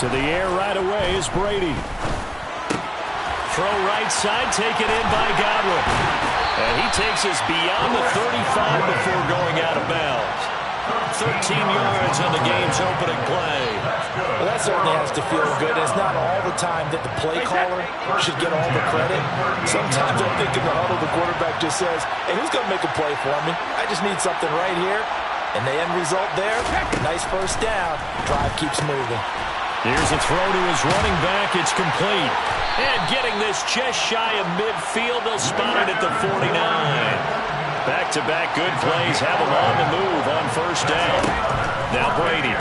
To the air right away is Brady. Throw right side, taken in by Godwin. And he takes us beyond the 35 before going out of bounds. 13 yards on the game's opening play. Well, that certainly has to feel good. It's not all the time that the play caller should get all the credit. Sometimes I think in the huddle, the quarterback just says, hey, who's going to make a play for me? I just need something right here. And the end result there, nice first down. Drive keeps moving. Here's a throw to his running back. It's complete. And getting this just shy of midfield, they'll spot it at the 49. Back-to-back good plays have him on the move on first down. Now Brady.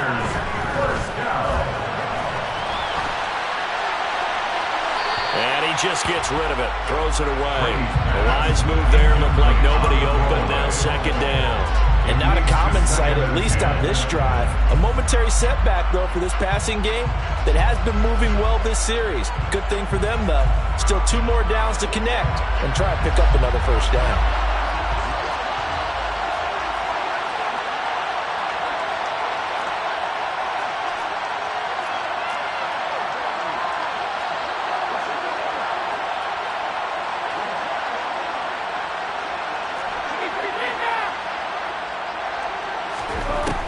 And he just gets rid of it. Throws it away. A wise move there. Looked like nobody open. Now second down. And not a common sight, at least on this drive. A momentary setback, though, for this passing game that has been moving well this series. Good thing for them, though. Still 2 more downs to connect and try to pick up another first down.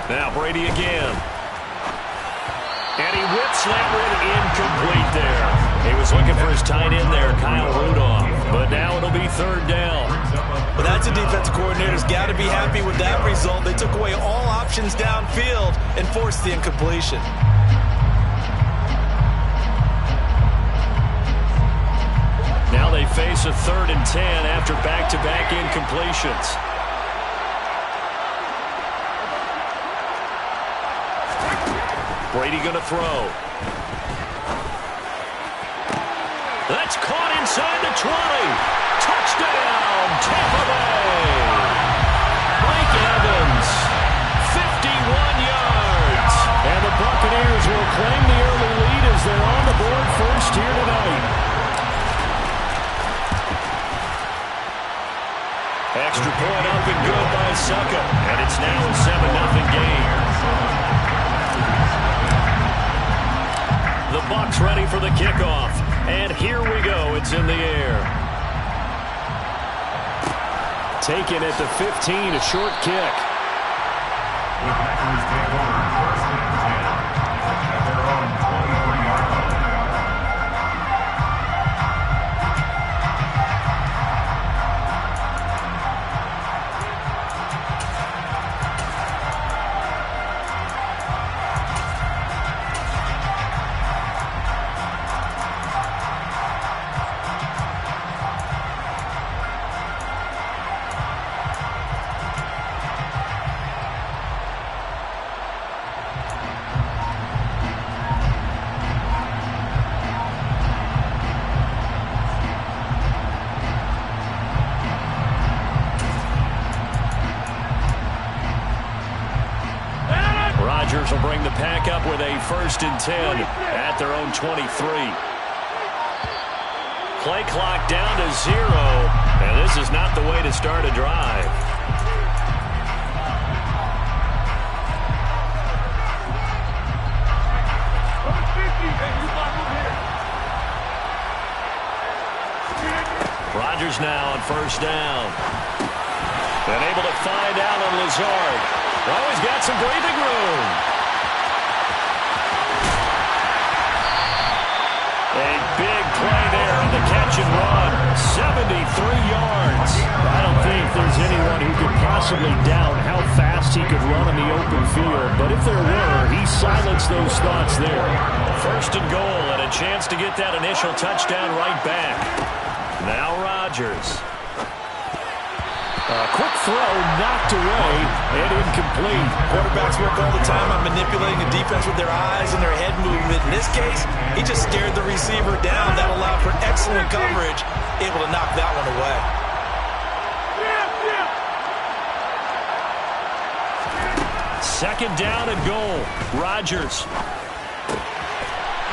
Now Brady again. And he whips that one incomplete there. He was looking for his tight end there, Kyle Rudolph. But now it'll be third down. Well, that's a defensive coordinator's got to be happy with that result. They took away all options downfield and forced the incompletion. Now they face a 3rd and 10 after back-to-back incompletions. Brady going to throw. That's caught inside the 20. Touchdown, Tampa Bay. Mike Evans, 51 yards. And the Buccaneers will claim the early lead as they're on the board first here tonight. Extra point up and good by Succa. And it's now a 7-0 game. The Bucs ready for the kickoff. And here we go. It's in the air. Taken at the 15, a short kick. Rodgers will bring the pack up with a 1st and 10 at their own 23. Play clock down to 0, and this is not the way to start a drive. Rodgers now on first down. And able to find Allen Lazard. Well, he's got some breathing room. A big play there on the catch and run. 73 yards. I don't think there's anyone who could possibly doubt how fast he could run in the open field. But if there were, he silenced those thoughts there. 1st and goal and a chance to get that initial touchdown right back. Now Rodgers. A quick throw knocked away and incomplete. Quarterbacks work all the time on manipulating the defense with their eyes and their head movement. In this case, he just stared the receiver down. That allowed for excellent coverage, able to knock that one away. Second down and goal. Rodgers.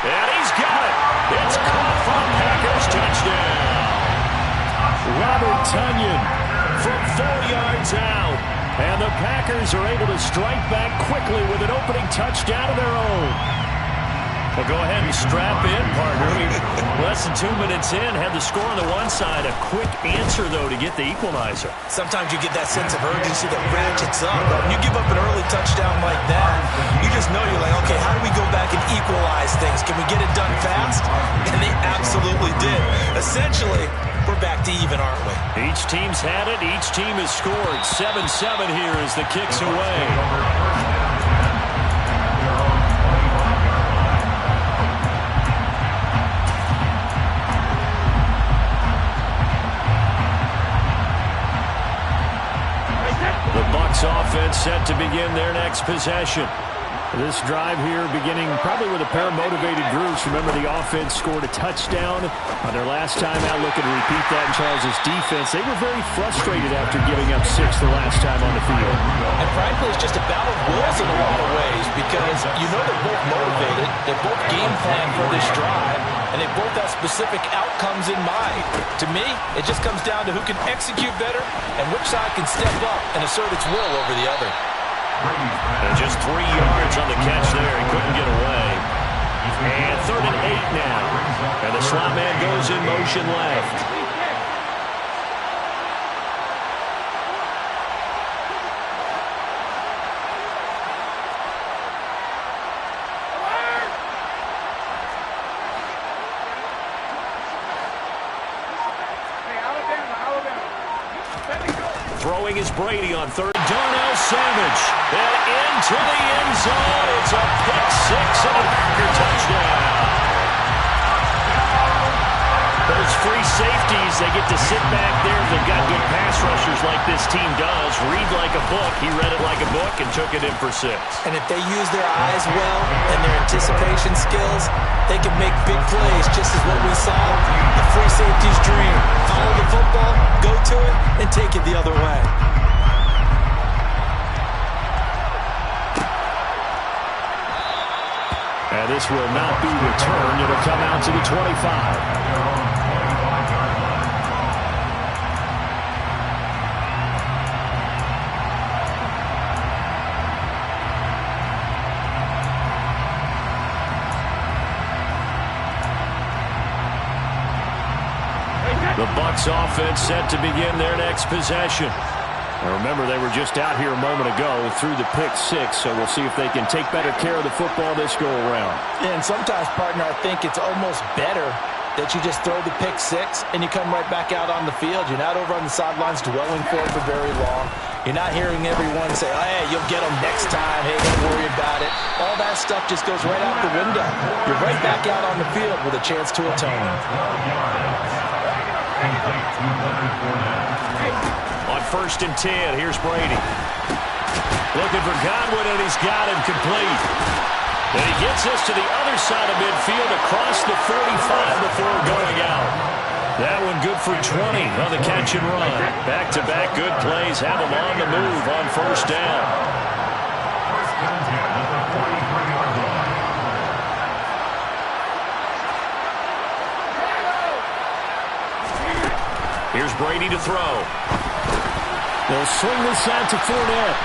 And he's got it. It's caught for a Packers touchdown. Robert Tonyan from 4 yards out. And the Packers are able to strike back quickly with an opening touchdown of their own. Well, go ahead and strap in, partner. Less than 2 minutes in, had the score on the one side. A quick answer, though, to get the equalizer. Sometimes you get that sense of urgency that ratchets up. But when you give up an early touchdown like that, you just know you're like, okay, how do we go back and equalize things? Can we get it done fast? And they absolutely did. Essentially, we're back to even, aren't we? Each team's had it. Each team has scored. 7-7 here as the kick's away. Offense set to begin their next possession. This drive here beginning probably with a pair of motivated groups. Remember, the offense scored a touchdown on their last time out. Looking to repeat that in Charles' defense. They were very frustrated after giving up 6 the last time on the field. And frankly, it's just a battle of wills in a lot of ways because you know they're both motivated. They're both game planned for this drive, and they both have specific outcomes in mind. To me, it just comes down to who can execute better and which side can step up and assert its will over the other. And just 3 yards on the catch there. He couldn't get away. And 3rd and 8 now. And the slot man goes in motion left. Throwing is Brady on 3rd. Darnell Savage. And into the end zone. It's a pick 6 and a Packer touchdown. Those free safeties, they get to sit back there. They've got good pass rushers like this team does. Read like a book. He read it like a book and took it in for 6. And if they use their eyes well and their anticipation skills, they can make big plays, just as what we saw. The free safety's dream. Follow the football, go to it, and take it the other way. And this will not be returned. It'll come out to the 25. The Bucs offense set to begin their next possession. And remember, they were just out here a moment ago through the pick 6, so we'll see if they can take better care of the football this go-around. And sometimes, partner, I think it's almost better that you just throw the pick 6 and you come right back out on the field. You're not over on the sidelines dwelling for it for very long. You're not hearing everyone say, oh, hey, you'll get them next time. Hey, don't worry about it. All that stuff just goes right out the window. You're right back out on the field with a chance to atone. On 1st and 10, here's Brady. Looking for Godwin, and he's got him complete. And he gets us to the other side of midfield across the 45 before going out. That one good for 20 on the catch and run. Back-to-back good plays have him on the move on 1st down. Here's Brady to throw. They'll swing this out to Fournette.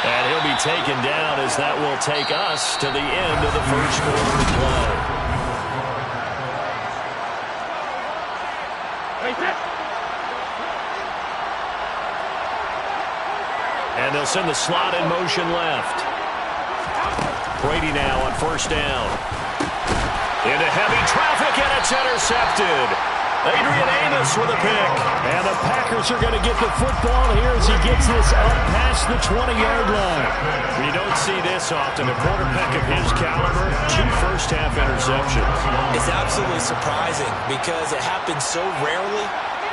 And he'll be taken down as that will take us to the end of the first quarter play. And they'll send the slot in motion left. Brady now on 1st down. Into heavy traffic, and it's intercepted. Adrian Amos with a pick. And the Packers are going to get the football here as he gets this up past the 20-yard line. You don't see this often. A quarterback of his caliber, 2 first-half interceptions. It's absolutely surprising because it happens so rarely.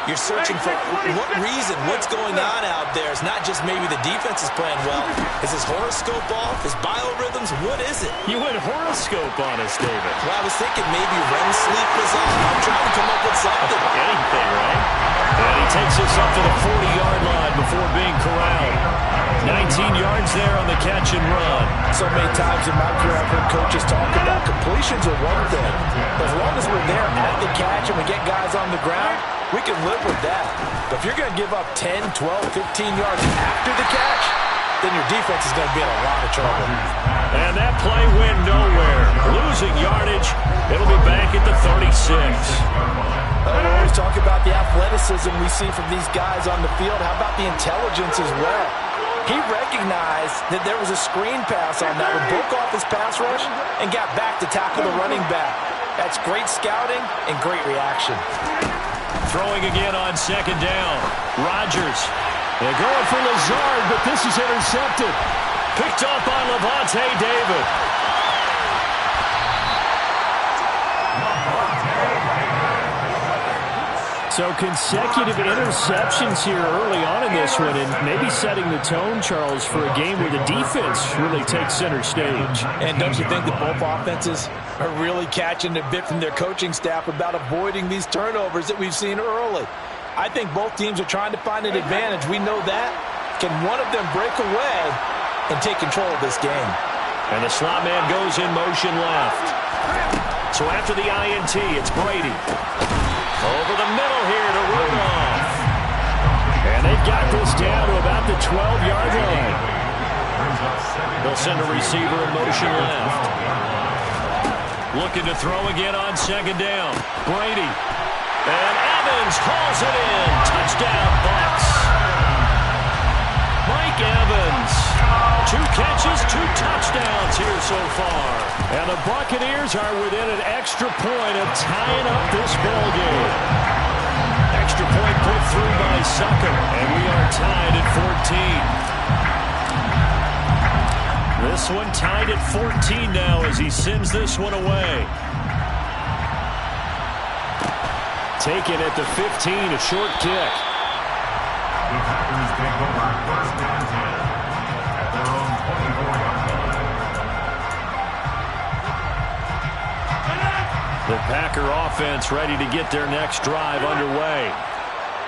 You're searching for what reason, what's going on out there. It's not just maybe the defense is playing well. Is his horoscope off? His biorhythms? What is it? You went horoscope on us, David. Well, I was thinking maybe REM sleep was off. I'm trying to come up with something. Anything, right? And he takes us up to the 40-yard line before being corralled. 19 yards there on the catch and run. So many times in my career I've heard coaches talk about completions are one thing. As long as we're there at the catch and we get guys on the ground, we can live with that. But if you're going to give up 10, 12, 15 yards after the catch, then your defense is going to be in a lot of trouble. And that play went losing yardage. It'll be back at the 36. We always talk about the athleticism we see from these guys on the field. How about the intelligence as well? He recognized that there was a screen pass on that one, broke off his pass rush, and got back to tackle the running back. That's great scouting and great reaction. Throwing again on second down. Rodgers. They're going for Lazard, but this is intercepted. Picked up by Levante David. So consecutive interceptions here early on in this one, and maybe setting the tone, Charles, for a game where the defense really takes center stage. And don't you think that both offenses are really catching a bit from their coaching staff about avoiding these turnovers that we've seen early? I think both teams are trying to find an advantage. We know that. Can one of them break away and take control of this game? And the slot man goes in motion left. So after the INT, it's Brady. Over the middle here to Rudolph. And they've got this down to about the 12-yard line. They'll send a receiver in motion left. Looking to throw again on second down. Brady. And Evans hauls it in. Touchdown, Bucs. Mike Evans. 2 catches, 2 touchdowns here so far. And the Buccaneers are within an extra point of tying up this ball game. Extra point put through by Sucker, and we are tied at 14. This one tied at 14 now as he sends this one away. Taken at the 15, a short kick. The Packers take over first and 10 at their own 24-yard line. The Packer offense ready to get their next drive underway.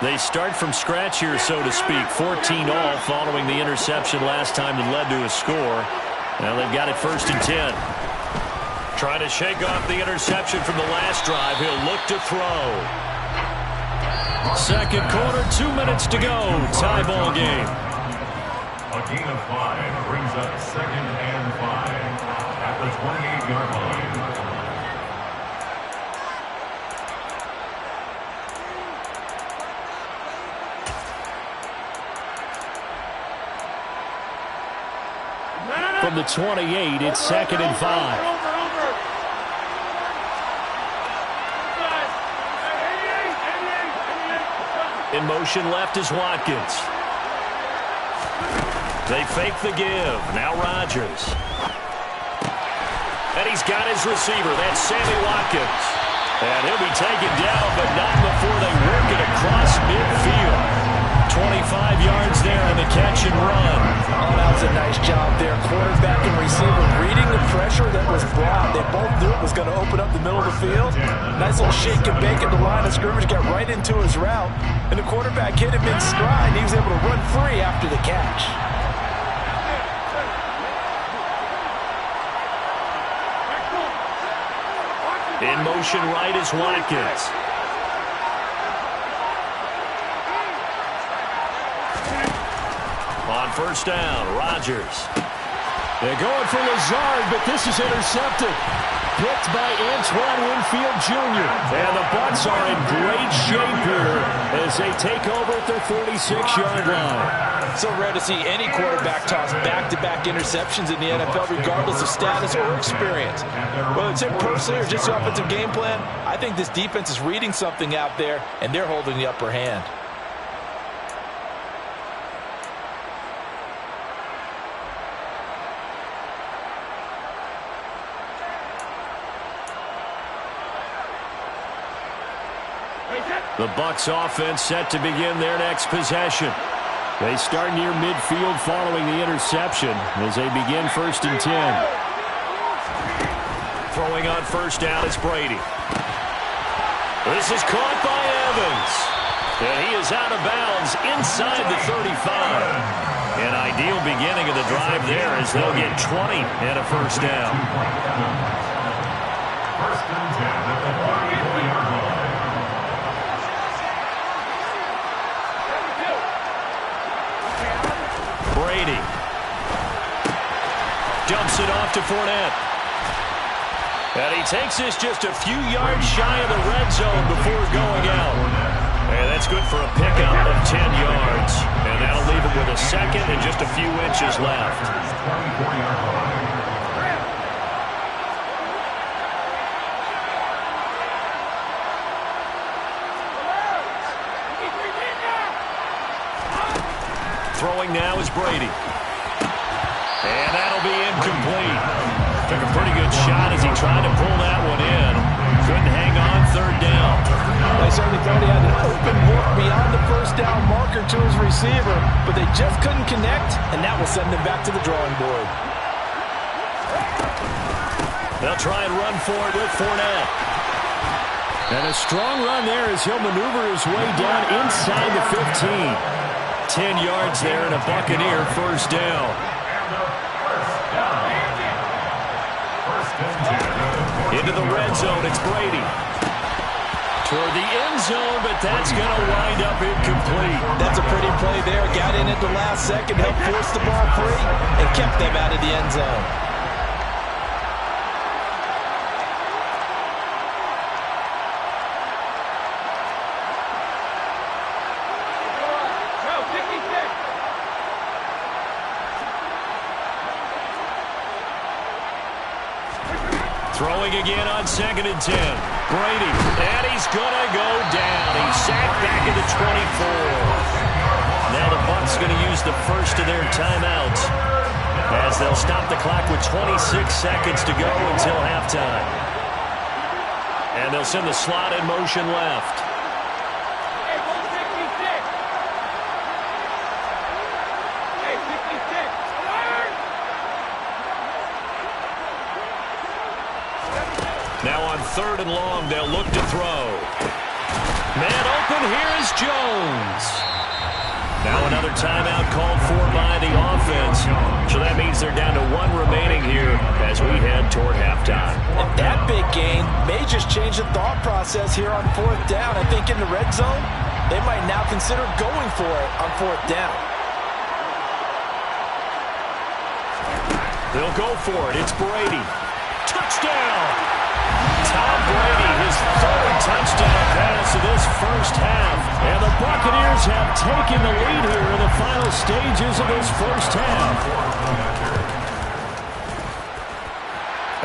They start from scratch here, so to speak. 14 all following the interception last time that led to a score. Now they've got it first and 10. Trying to shake off the interception from the last drive. He'll look to throw. Second quarter, 2 minutes to go. Tie ball game. A gain of 5 brings up second and 5 at the 28-yard line. From the 28, it's second and 5. In motion left is Watkins. They fake the give. Now Rodgers. And he's got his receiver. That's Sammy Watkins. And he'll be taken down, but not before they work it across midfield. 25 yards there on the catch and run. Oh, that was a nice job there. Quarterback and receiver reading the pressure that was brought. They both knew it was going to open up the middle of the field. Nice little shake and bake at the line of scrimmage. Got right into his route. And the quarterback hit him in stride. He was able to run free after the catch. In motion right is Watkins. On first down, Rodgers. They're going for Lazard, but this is intercepted. Picked by Antoine Winfield Jr. And the Bucs are in great shape here as they take over at their 46-yard line. So rare to see any quarterback toss back-to-back interceptions in the NFL, regardless of status or experience. Whether it's him personally or just the offensive game plan, I think this defense is reading something out there, and they're holding the upper hand. The Bucs offense set to begin their next possession. They start near midfield following the interception as they begin first and 10. Throwing on first down is Brady. This is caught by Evans. And he is out of bounds inside the 35. An ideal beginning of the drive there as they'll get 20 and a first down. First and 10 at the 44-yard line. Brady dumps it off to Fournette. And he takes this just a few yards shy of the red zone before going out. And that's good for a pickup of 10 yards. And that'll leave him with a second and just a few inches left. Throwing now is Brady. And that'll be incomplete. Took a pretty good shot as he tried to pull that one in. Couldn't hang on, third down. They certainly thought he had an open look beyond the first down marker to his receiver, but they just couldn't connect, and that will send them back to the drawing board. They'll try and run for it with Fournette. And a strong run there as he'll maneuver his way down inside the 15. 10 yards there and a Buccaneer first down. Into the red zone, it's Brady. Toward the end zone, but that's going to wind up incomplete. That's a pretty play there. Got in at the last second, helped force the ball free, and kept them out of the end zone. Throwing again on 2nd and 10. Brady, and he's going to go down. He's sacked back at the 24. Now the Bucs going to use the first of their timeouts as they'll stop the clock with 26 seconds to go until halftime. And they'll send the slot in motion left. Now on 3rd and long, they'll look to throw. Man open, here is Jones. Now another timeout called for by the offense. So that means they're down to 1 remaining here as we head toward halftime. And that big gain may just change the thought process here on 4th down. I think in the red zone, they might now consider going for it on 4th down. They'll go for it. It's Brady. Touchdown! Tom Brady, his 3rd touchdown pass of this first half. And the Buccaneers have taken the lead here in the final stages of this first half.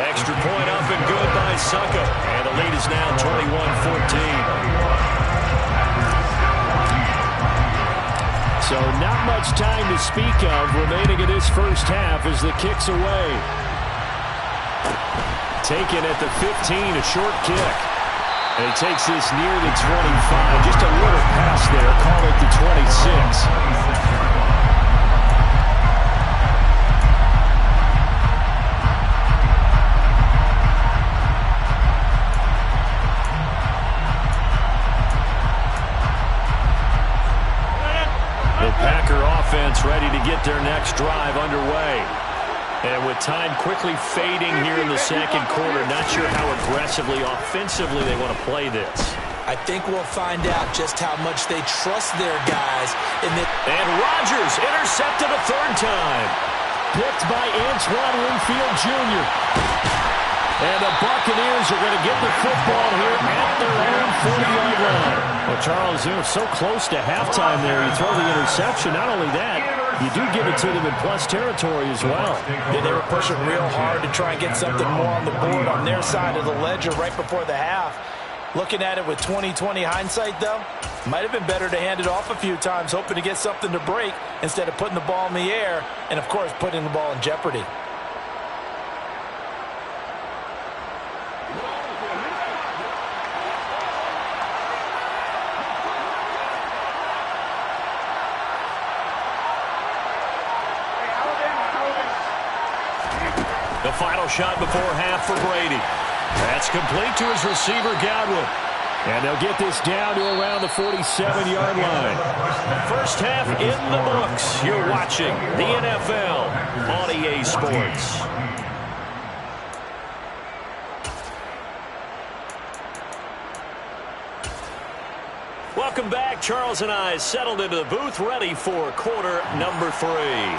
Extra point up and good by Succa. And the lead is now 21-14. So not much time to speak of remaining in this first half as the kick's away. Taken at the 15, a short kick. And he takes this near the 25. Just a little pass there. Call it the 26. The Packer offense ready to get their next drive underway. And with time quickly fading here in the second quarter, not sure how aggressively, offensively they want to play this. I think we'll find out just how much they trust their guys. And Rodgers intercepted a 3rd time. Picked by Antoine Winfield Jr. And the Buccaneers are going to get the football here at their own 40-yard line. Well, Charles, they're so close to halftime there. You throw the interception. Not only that, you do give it to them in plus territory as well. Yeah, they were pushing real hard to try and get something more on the board on their side of the ledger right before the half. Looking at it with 20/20 hindsight, though, might have been better to hand it off a few times, hoping to get something to break instead of putting the ball in the air and, of course, putting the ball in jeopardy. The final shot before half for Brady. That's complete to his receiver, Godwin. And they'll get this down to around the 47-yard line. First half in the books. You're watching the NFL on EA Sports. Welcome back. Charles and I settled into the booth, ready for quarter number 3.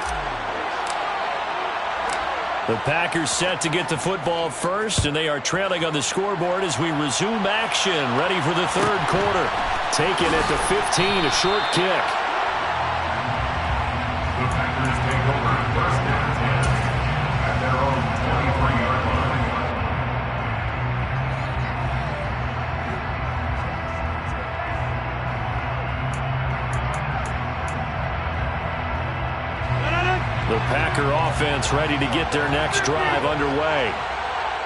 The Packers set to get the football first, and they are trailing on the scoreboard as we resume action, ready for the third quarter. Taken at the 15, a short kick. The Packers take over first and 10 at their own 23-yard line. The Packer offense ready to get their next drive underway.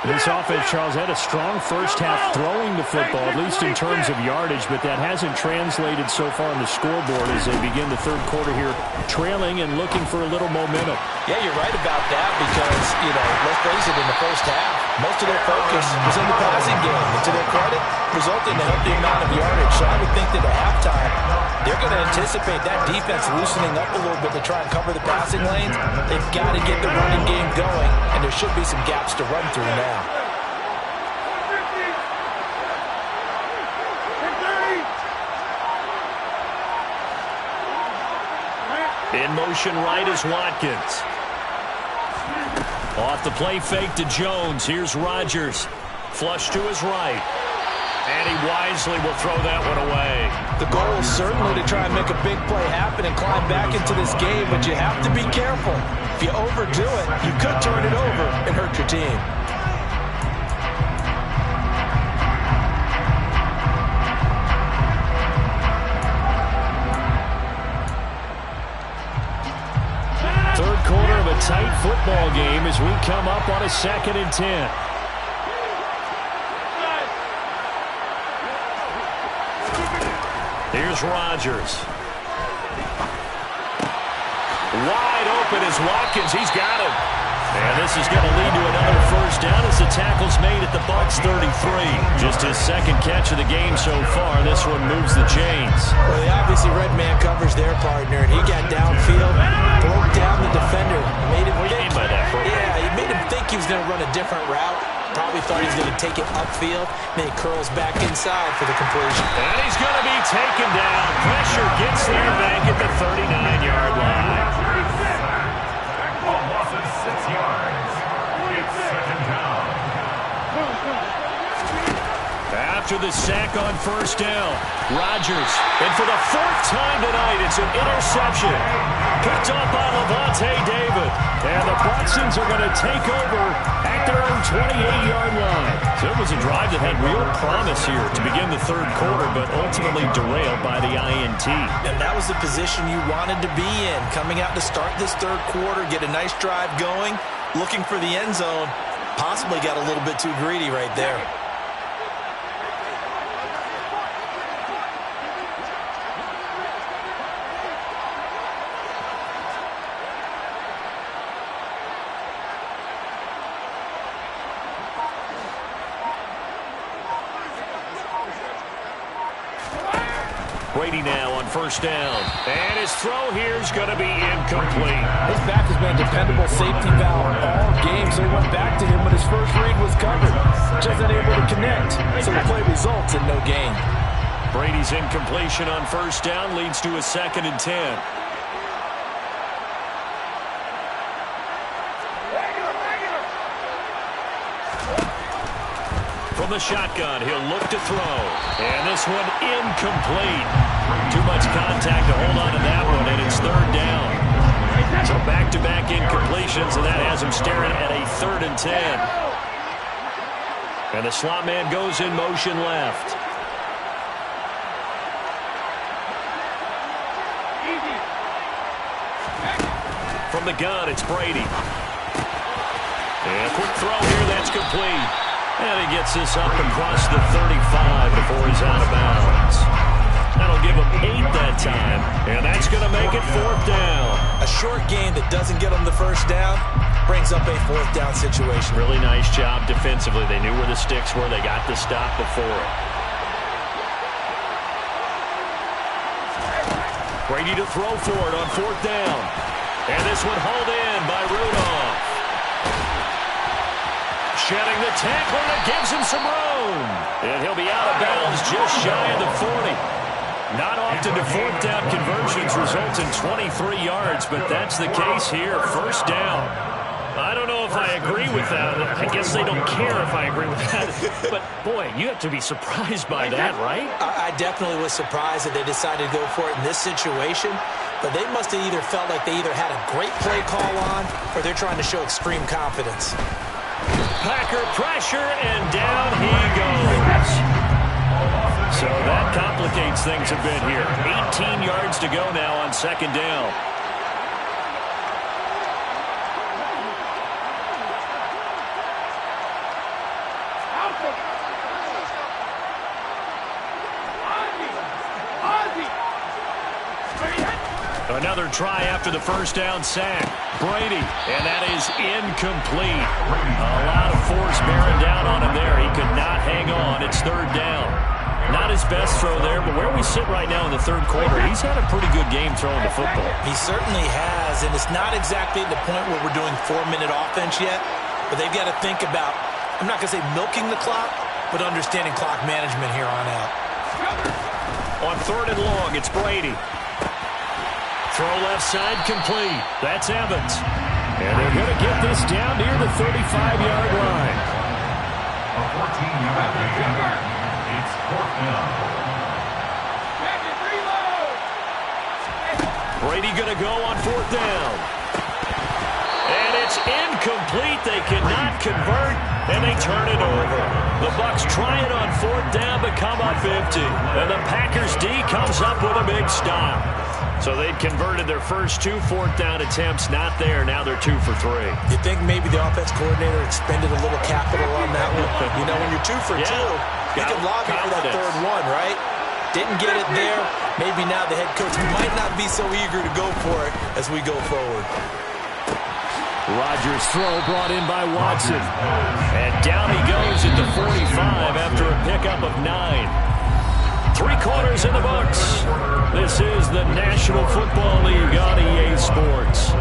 This offense, Charles, had a strong first half throwing the football, at least in terms of yardage, but that hasn't translated so far on the scoreboard as they begin the third quarter here, trailing and looking for a little momentum. Yeah, you're right about that because, let's face it, in the first half, most of their focus was in the passing game. And to their credit, resulted in a healthy amount of yardage. So I would think that at halftime, they're going to anticipate that defense loosening up a little bit to try and cover the passing lanes. They've got to get the running game going, and there should be some gaps to run through now. In motion right is Watkins. Off the play fake to Jones. Here's Rodgers. Flush to his right. And he wisely will throw that one away. The goal is certainly to try and make a big play happen and climb back into this game, but you have to be careful. If you overdo it, you could turn it over and hurt your team. Third quarter of a tight football game as we come up on a 2nd and 10. Here's Rodgers. Wide open is Watkins. He's got him. And this is going to lead to another first down as the tackle's made at the Bucs 33. Just his second catch of the game so far. This one moves the chains. Well, they obviously red man covers their partner, and he got downfield, broke down the defender. Made him think, by that, yeah, he made him think he was going to run a different route. Probably thought he was going to take it upfield. Then he curls back inside for the completion. And he's going to be taken down. Pressure gets there back at the 39-yard line. Ball loss of 6 yards. It's 2nd down. After the sack on first down, Rodgers. And for the 4th time tonight, it's an interception. Picked up by Levante David. And the Bucsons are going to take over at their own 28-yard line. So it was a drive that had real promise here to begin the third quarter, but ultimately derailed by the INT. And that was the position you wanted to be in. Coming out to start this third quarter, get a nice drive going, looking for the end zone. Possibly got a little bit too greedy right there. Brady now on first down. And his throw here is going to be incomplete. His back has been a dependable safety valve all game, so he went back to him when his first read was covered. Just unable to connect, so the play results in no gain. Brady's incompletion on first down leads to a 2nd and 10. From the shotgun, he'll look to throw. And this one incomplete. Too much contact to hold on to that one, and it's 3rd down. So back-to-back incompletions, and that has him staring at a 3rd and 10. And the slot man goes in motion left. From the gun, it's Brady. And a quick throw here, that's complete. And he gets this up across the 35 before he's out of bounds. That'll give him 8 that time, and that's going to make it 4th down. A short game that doesn't get him the first down brings up a 4th down situation. Really nice job defensively. They knew where the sticks were. They got the stop before it. Brady to throw for it on 4th down. And this one hauled in by Rudolph. Shedding the tackle, and it gives him some room. And he'll be out of bounds just shy of the 40. Not often do 4th down conversions result in 23 yards, but that's the case here. First down. I don't know if I agree with that. I guess they don't care if I agree with that. But, boy, you have to be surprised by that, right? I definitely was surprised that they decided to go for it in this situation. But they must have either felt like they either had a great play call on or they're trying to show extreme confidence. Packer pressure, and down he goes. So that complicates things a bit here. 18 yards to go now on second down. Another try after the first down sack. Brady, and that is incomplete. A lot of force bearing down on him there. He could not hang on. It's third down. Not his best throw there, but where we sit right now in the third quarter, he's had a pretty good game throwing the football. He certainly has, and it's not exactly at the point where we're doing 4-minute offense yet, but they've got to think about, I'm not going to say milking the clock, but understanding clock management here on out. On third and long, it's Brady. Throw left side complete. That's Evans. And they're going to get this down near the 35-yard line. A 14-yard gain. It's fourth down. Brady going to go on fourth down. And it's incomplete. They cannot convert, and they turn it over. The Bucs try it on fourth down, but come up empty. And the Packers D comes up with a big stop. So they'd converted their first 2 fourth-down attempts. Not there. Now they're 2 for 3. You think maybe the offense coordinator expended a little capital on that one? You know, when you're 2 for 2, you can lobby for that third one, right? Didn't get it there. Maybe now the head coach might not be so eager to go for it as we go forward. Rodgers' throw brought in by Watson. And down he goes at the 45 after a pickup of 9. 3 quarters in the books. This is the National Football League on EA Sports.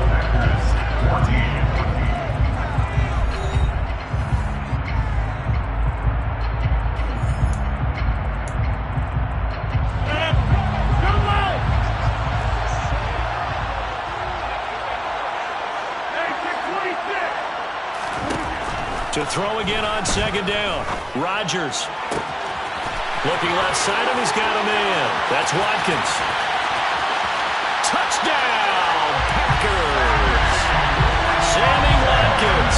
To throw again on second down. Rodgers. Looking left side of him, he's got a man. That's Watkins. Touchdown, Packers. Sammy Watkins,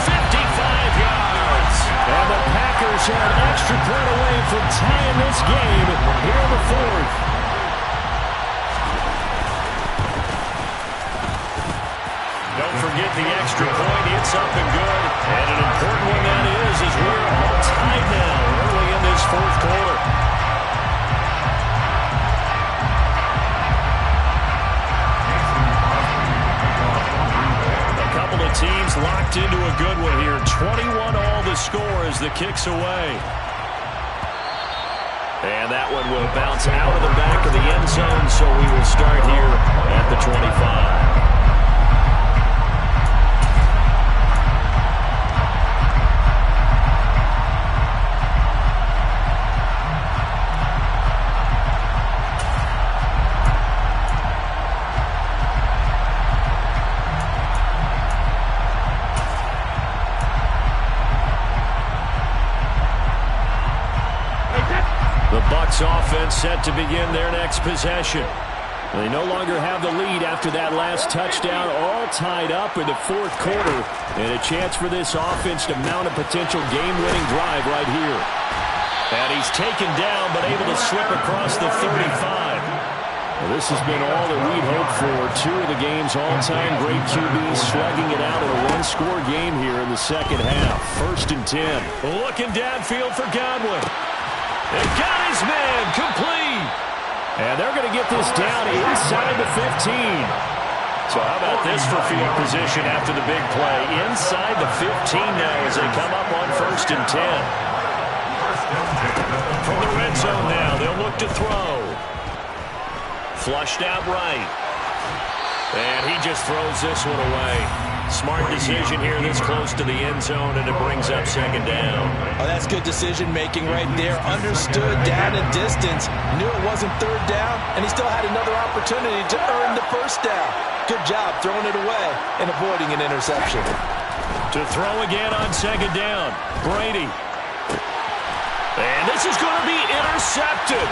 55 yards. And the Packers are an extra point away from tying this game here in the fourth. Don't forget the extra point. It's up and good. And an important one that is we're all tied now early in this fourth quarter. A couple of teams locked into a good one here. 21 all the score as the kick's away. And that one will bounce out of the back of the end zone, so we will start here at the 25. Offense set to begin their next possession. They no longer have the lead after that last touchdown, all tied up in the fourth quarter, and a chance for this offense to mount a potential game-winning drive right here. And he's taken down but able to slip across the 35. Well, this has been all that we'd hoped for. 2 of the game's all-time great QBs slugging it out in a one-score game here in the second half. 1st and 10. Looking downfield for Godwin. They got his man complete. And they're going to get this down inside the 15. So how about this for field position after the big play? Inside the 15 now as they come up on 1st and 10. From the red zone now, they'll look to throw. Flushed out right. And he just throws this one away. Smart decision here this close to the end zone, and it brings up second down. Oh, that's good decision-making right there. Understood down and distance. Knew it wasn't third down, and he still had another opportunity to earn the first down. Good job throwing it away and avoiding an interception. To throw again on second down, Brady. And this is going to be intercepted.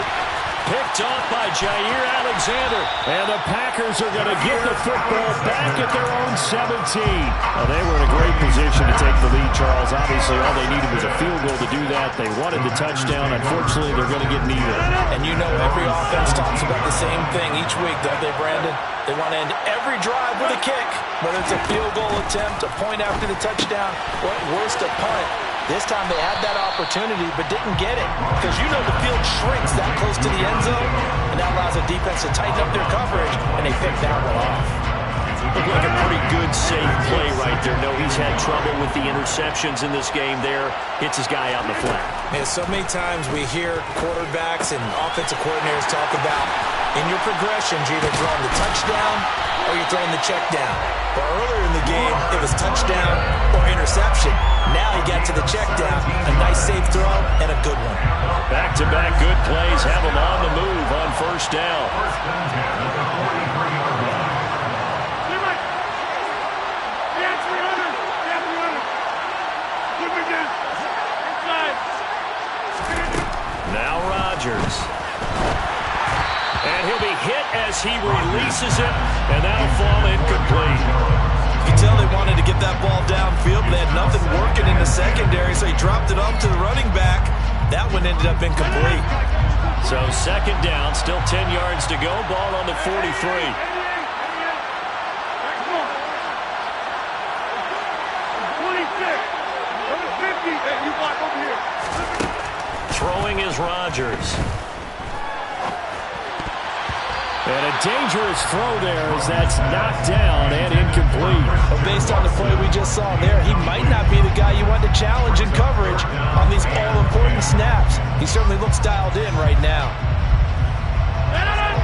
Picked off by Jair Alexander. And the Packers are going to get the football back at their own 17. Well, they were in a great position to take the lead, Charles. Obviously, all they needed was a field goal to do that. They wanted the touchdown. Unfortunately, they're going to get neither. And you know every offense talks about the same thing each week, don't they, Brandon? They want to end every drive with a kick, whether it's a field goal attempt, a point after the touchdown, or at worst a punt. This time they had that opportunity but didn't get it because you know the field shrinks that close to the end zone, and that allows the defense to tighten up their coverage, and they picked that one off. Looked like a pretty good, safe play right there. No, he's had trouble with the interceptions in this game there. Hits his guy out in the flat. Man, so many times we hear quarterbacks and offensive coordinators talk about in your progressions, you're either throwing the touchdown or you're throwing the check down. But earlier in the game, it was touchdown or interception. Now he got to the check down, a nice safe throw, and a good one. Back-to-back good plays have him on the move on first down. Now Rodgers. And he'll be hit as he releases it, and that'll fall incomplete. You can tell they wanted to get that ball downfield, but they had nothing working in the secondary, so he dropped it off to the running back. That one ended up incomplete. So second down, still 10 yards to go, ball on the 43. Throwing is Rodgers. And a dangerous throw there as that's knocked down and incomplete. But based on the play we just saw there, he might not be the guy you want to challenge in coverage on these all-important snaps. He certainly looks dialed in right now.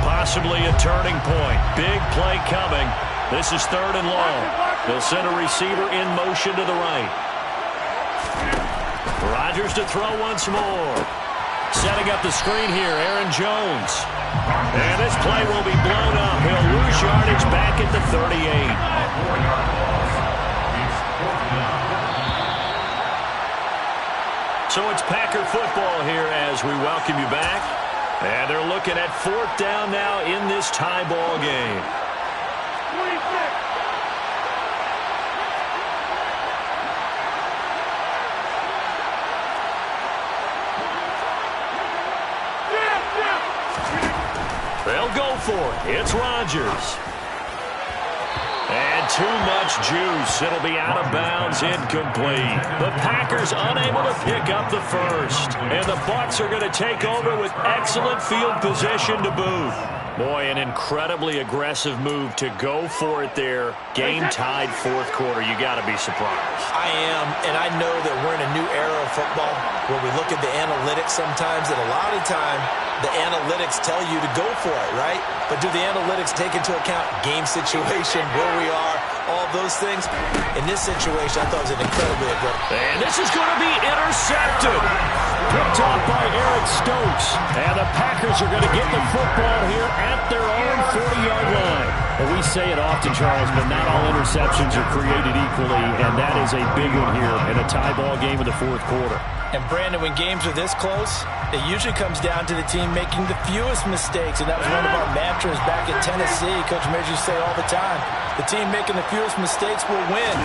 Possibly a turning point. Big play coming. This is third and long. They'll send a receiver in motion to the right. Rodgers to throw once more. Setting up the screen here, Aaron Jones. And this play will be blown up. He'll lose yardage back at the 38. So it's Packer football here as we welcome you back. And they're looking at fourth down now in this tie ball game. They'll go for it. It's Rodgers. And too much juice. It'll be out of bounds, incomplete. The Packers unable to pick up the first. And the Bucs are going to take over with excellent field position to boot. Boy, an incredibly aggressive move to go for it there. Game tied fourth quarter. You got to be surprised. I am, and I know that we're in a new era of football where we look at the analytics sometimes, and a lot of time the analytics tell you to go for it, right? But do the analytics take into account game situation, where we are, all those things? In this situation, I thought it was an incredibly aggressive. And this is going to be intercepted. Picked off by Eric Stokes. And the Packers are going to get the football here at their own 40-yard line. Well, we say it often, Charles, but not all interceptions are created equally, and that is a big one here in a tie ball game in the fourth quarter. And, Brandon, when games are this close, it usually comes down to the team making the fewest mistakes, and that was one of our mantras back at Tennessee. Coach Mears used to say all the time, the team making the fewest mistakes will win.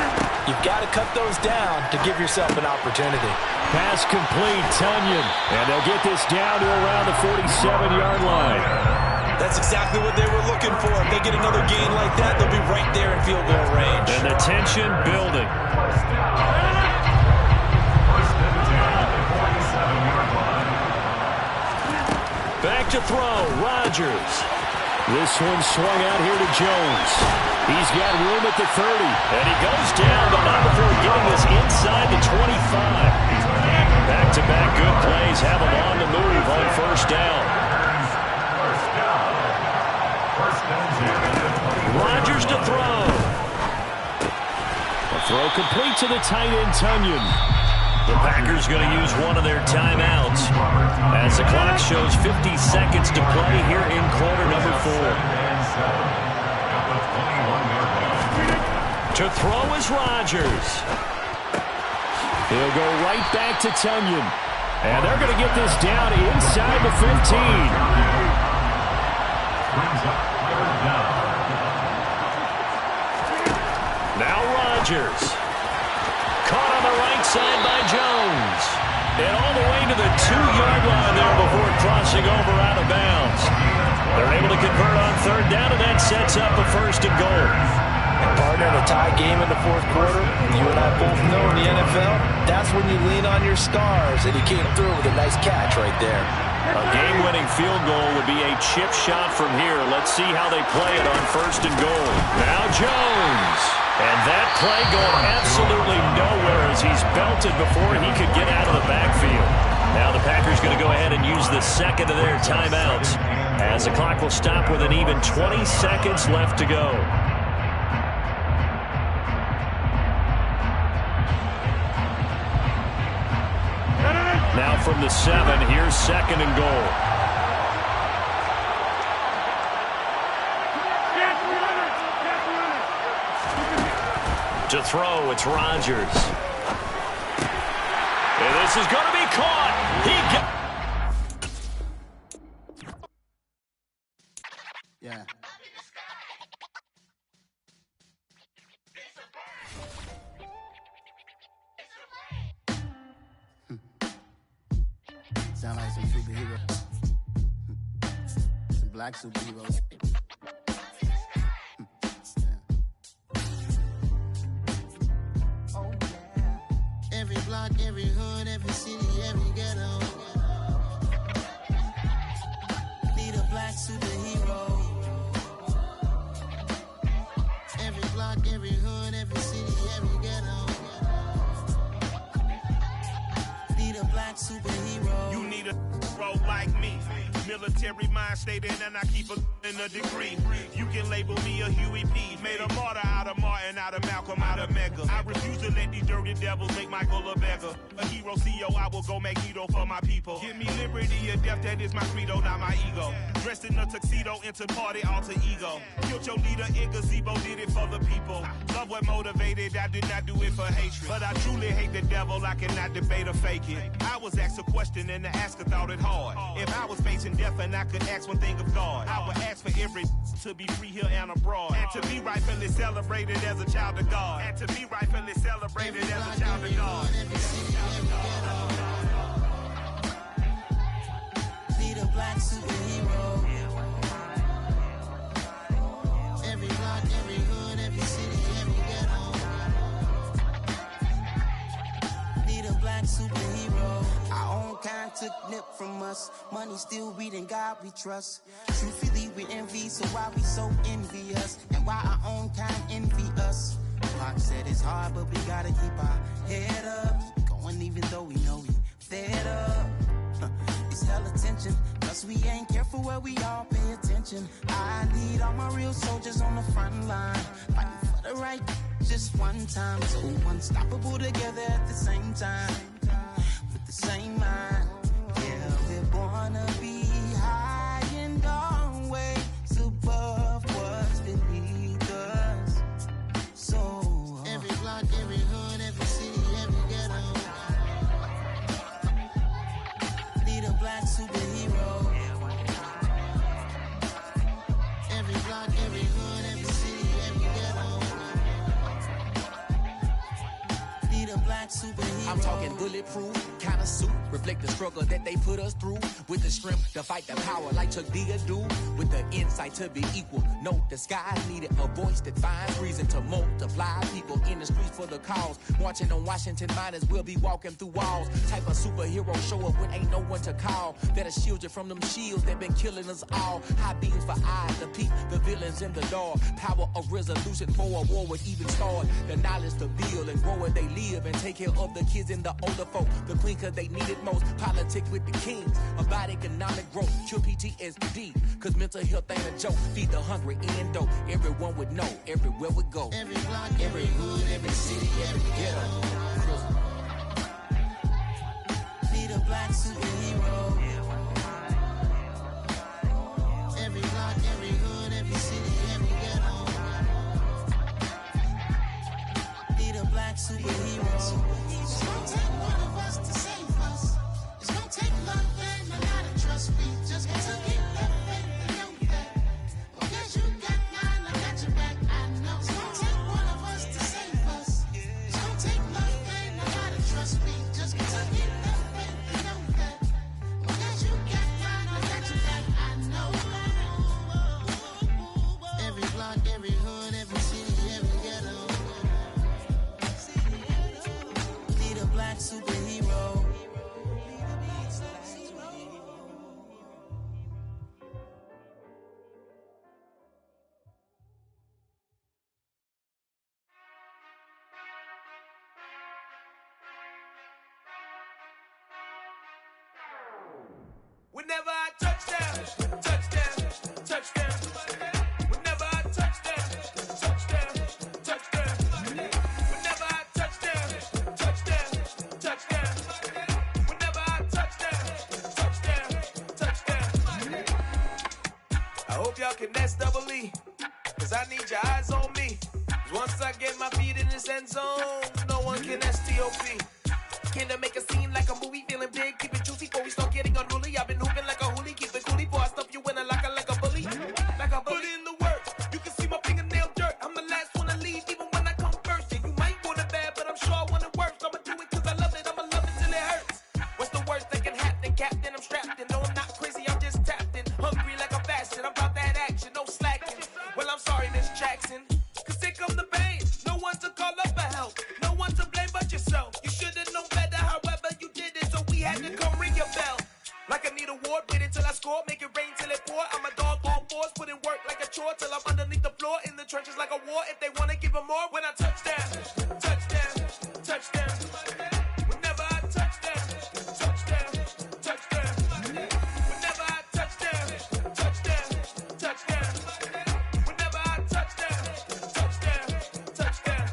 You've got to cut those down to give yourself an opportunity. Pass complete, Tunyon, and they'll get this down to around the 47-yard line. That's exactly what they were looking for. If they get another gain like that, they'll be right there in field goal range. And the tension building. Back to throw, Rodgers. This one swung out here to Jones. He's got room at the 30. And he goes down, but not before getting this inside the 25. Back-to-back good plays have him on the move on first down. Rodgers throw complete to the tight end, Tunyon. The Packers going to use one of their timeouts as the clock shows 50 seconds to play here in quarter number 4. To throw is Rodgers. He'll go right back to Tunyon. And they're going to get this down inside the 15. Now Rodgers. Caught on the right side by Jones. And all the way to the 2-yard line there before crossing over out of bounds. They're able to convert on third down, and that sets up a 1st and goal. And partner, in a tie game in the 4th quarter, you and I both know in the NFL, that's when you lean on your stars, and he came through with a nice catch right there. A game-winning field goal would be a chip shot from here. Let's see how they play it on 1st and goal. Now Jones. And that play going absolutely nowhere as he's belted before he could get out of the backfield. Now the Packers going to go ahead and use the second of their timeouts as the clock will stop with an even 20 seconds left to go. Now from the 7, here's 2nd and goal. To throw, it's Rodgers. And this is going to be caught. Yeah. Sound like some superheroes. Some black superheroes. Every block, every hood, every city, every ghetto. Need a black superhero. Every block, every hood, every city, every ghetto. Need a black superhero. You need a hero like me. Military mind stated, and I keep in a degree. You can label me a Huey P. Made a martyr out of Martin, out of Malcolm, out of Mega. I refuse to let these dirty devils make Michael a beggar. A hero CEO, I will go Magneto for my people. Give me liberty or death, that is my credo, not my ego. Dressed in a tuxedo, into party, alter ego. Killed your leader in gazebo, did it for the people. Love what motivated, I did not do it for hatred. But I truly hate the devil, I cannot debate or fake it. I was asked a question and the asker thought it hard. If I was facing death and I could ask one thing of God, I would ask for every to be free here and abroad. And to be rightfully celebrated as a child of God. And to be rightfully celebrated as a child of God. Need a black superhero. Every block, every hood, every city, every ghetto. Need a black superhero. Our own kind took nip from us. Money still reading God we trust. Truthfully we envy, so why we so envious? And why our own kind envy us? Pac said it's hard, but we gotta keep our head up. Going even though we know we fed up. It's hella tension, cause we ain't careful where we all pay attention. I need all my real soldiers on the front line, fighting for the right just one time. So unstoppable together at the same time, with the same mind. Yeah, we're born to be high and always above what's beneath us. So every block, every hood, every city, every ghetto. Need a black superhero. Every block, every hood, every city, every ghetto. Need a black superhero. I'm talking bulletproof kind of suit, reflect the struggle that they put us through. With the strength to fight the power like Chuck D do. With the insight to be equal. No, the skies needed a voice that finds reason to multiply. People in the streets for the cause. Marching on Washington, might as well be walking through walls. Type of superhero show up when ain't no one to call. That'll shield you from them shields that been killing us all. High beams for eyes to peep the villains in the door. Power of resolution for a war would even start. The knowledge to build and grow where they live and take care of the kids pleasing the older folk. The queen cause they need it most. Politic with the kings. About economic growth. Cure PTSD. Cause mental health ain't a joke. Feed the hungry and dope. Everyone would know. Everywhere we go. Every block, every hood, every city, every ghetto. Need a black superhero. Every block, every hood, every city, every ghetto. Need a black superhero. It's gonna take one of us to save us. It's gonna take love and a lot of trust. We just got to keep that faith and know that. Because you got mine, I got your back. I know. It's gonna take one of us to save us. It's gonna take love and a lot of trust. We just got to keep that faith and know that. Because you got mine, I got your back. I know. Every block, every hood, every city, every ghetto. Need a black superhero. Whenever I touchdown, touchdown, touchdown. Whenever I touchdown, touchdown, touchdown. Whenever I touchdown, touchdown, touchdown. Whenever I touchdown, touchdown, touchdown. I hope y'all can nest double E, cause I need your eyes on me. Cause once I get my feet in this end zone, no one can STOP. Can to make a scene like a movie, feeling big, keep it juicy before we start getting unruly. I've been hooping like a hoolie, keep it coolie before I stuff you in a locker like a bully. Like a bully. Put in the work, you can see my fingernail dirt. I'm the last one to leave, even when I come first. Yeah, you might want it bad, but I'm sure I want it worse. I'ma do it cause I love it, I'ma love it till it hurts. What's the worst that can happen, Captain? I'm strapped in, no I'm not crazy, I'm just tapped in. Hungry like a fashion, I'm about that action, no slacking. Well, I'm sorry, Miss Jackson, cause here come the pain. No one to call up for help, no one to blame but yourself. You should've known better, however you did it, so we had to come ring your bell. Like I need a ward, wait until I score, make it rain till it pour. I'm a dog on force, put in work like a chore till I'm underneath the floor, in the trenches like a war. If they wanna give them more, when I touchdown, touchdown, touchdown. Whenever I touchdown, touchdown, touchdown. Whenever I touchdown, touchdown, touchdown. Whenever I touchdown, touchdown, touchdown.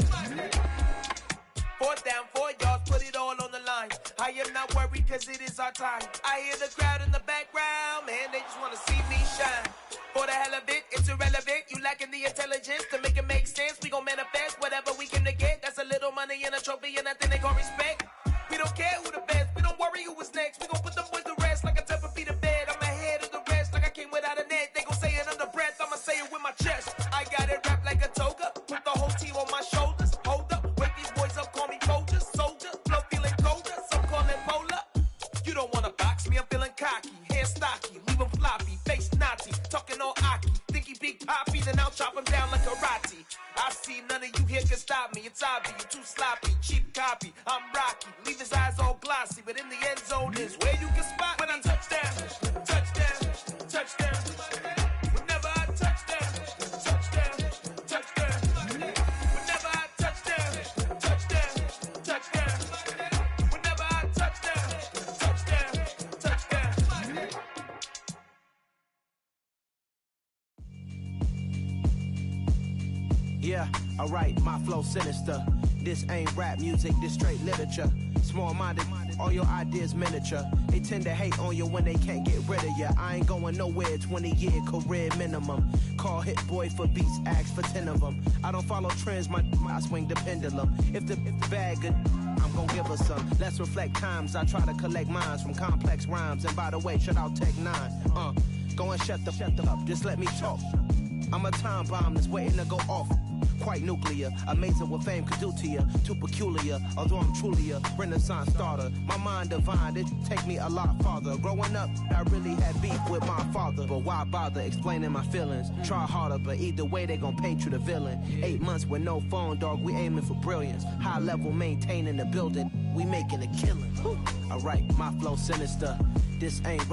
4th down, 4 yards, put it all on the line. I am not worried cause it is our time. I hear the crowd in the background, man, they just wanna see me shine. For the hell of it, it's irrelevant. You lacking the intelligence to make it make sense. We gon' manifest whatever we came to get. That's a little money and a trophy and nothing they gon' respect. We don't care who the best, we don't worry who is next. We gon' put them boys to rest like a temper feet of bed. I'm ahead of the rest like I came without a net. They gon' say it under breath, I'ma say it with my chest. I got it wrapped like a toga, put the whole team on my shoulders. Hold up, wake these boys up, call me Folger, soldier. Flow feeling colder, some call it polar. You don't wanna box me, I'm feeling cocky. Hair stocky, leave him floppy, face naughty. Talking all aki, think he big poppy, then I'll chop him down like karate. I see none of you here can stop me. It's obvious, you too sloppy, cheap copy. I'm Rocky, leave his eyes all glossy, but in the end zone is where you can spot when I touchdown, touchdown, touchdown. Whenever I touchdown, touchdown, touchdown. Whenever I touchdown, touchdown, touchdown. Whenever I touchdown, touchdown, touchdown. Yeah, alright, my flow sinister. This ain't rap music, this straight literature. Small-minded, all your ideas miniature. They tend to hate on you when they can't get rid of you. I ain't going nowhere, 20-year career minimum. Call Hit Boy for beats, ask for 10 of them. I don't follow trends, I swing the pendulum. If the bag good, I'm gon' give her some. Let's reflect times, I try to collect minds from complex rhymes. And by the way, shut out Tech 9. Go and shut the up, just let me talk. I'm a time bomb that's waiting to go off. Quite nuclear, amazing what fame could do to you. Too peculiar, although I'm truly a renaissance starter. My mind divine, it take me a lot farther. Growing up, I really had beef with my father. But why bother explaining my feelings? Try harder, but either way they gon' paint you the villain. 8 months with no phone, dog, we aiming for brilliance. High level maintaining the building, we making a killing. Alright, my flow sinister. This ain't